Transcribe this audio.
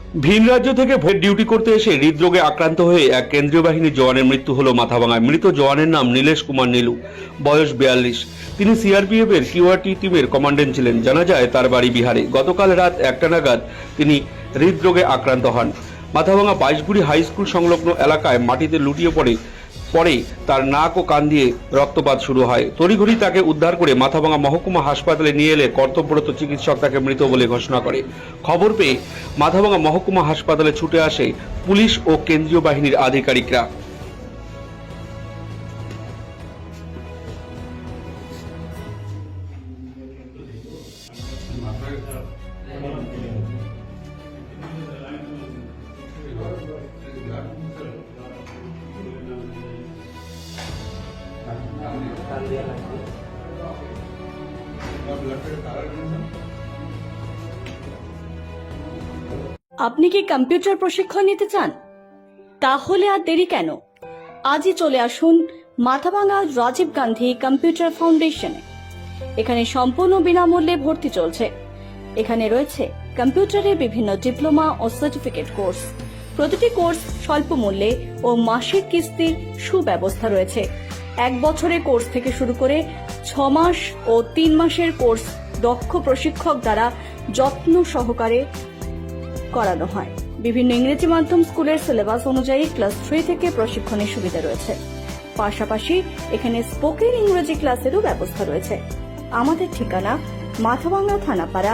ভিন রাজ্য থেকে ভোট ডিউটি করতে এসে হৃদরোগে আক্রান্ত হয়ে এক কেন্দ্রীয় বাহিনীর জওয়ানের মৃত্যু হলো মাথাভাঙায়। মৃত জওয়ানের নাম নীলেশ কুমার নীলু, বয়স 42। তিনি সিআরপিএফ এর কিউআরটি টিমের কমান্ডেন্ট ছিলেন। জানা যায় তার বাড়ি বিহারে। গতকাল রাত 1টা নাগাদ তিনি হৃদরোগে আক্রান্ত হন। মাথাভাঙা বাইশগুড়ি হাই স্কুল সংলগ্ন এলাকায় মাটিতে লুটিয়ে পরে তার নাক ও কান দিয়ে রক্তপাত শুরু হয়। তড়িঘড়ি তাকে উদ্ধার করে মাথাভাঙা মহকুমা হাসপাতালে নিয়ে এলে কর্তব্যরত চিকিৎসক তাকে মৃত বলে ঘোষণা করে। খবর পেয়ে মাথাভাঙা মহকুমা হাসপাতালে ছুটে আসে পুলিশ ও কেন্দ্রীয় বাহিনীর আধিকারিকরা। আপনি কি কম্পিউটার প্রশিক্ষণ নিতে চান? তাহলে আর দেরি কেন? আজই চলে আসুন মাথাভাঙা রাজীব গান্ধী কম্পিউটার ফাউন্ডেশনে। এখানে সম্পূর্ণ বিনামূল্যে ভর্তি চলছে। এখানে রয়েছে কম্পিউটারের বিভিন্ন ডিপ্লোমা ও সার্টিফিকেট কোর্স। প্রতিটি কোর্স স্বল্প মূল্যে ও মাসিক কিস্তির সুব্যবস্থা রয়েছে। 1 বছরের কোর্স থেকে শুরু করে 6 মাস ও 3 মাসের কোর্স দক্ষ প্রশিক্ষক দ্বারা যত্ন সহকারে করানো হয়। বিভিন্ন ইংরেজি মাধ্যম স্কুলের সিলেবাস অনুযায়ী ক্লাস 3 থেকে প্রশিক্ষণের সুবিধা রয়েছে। পাশাপাশি এখানে স্পোকেন ইংরেজি ক্লাসেরও ব্যবস্থা রয়েছে। আমাদের ঠিকানা মাথাভাঙা থানাপাড়া,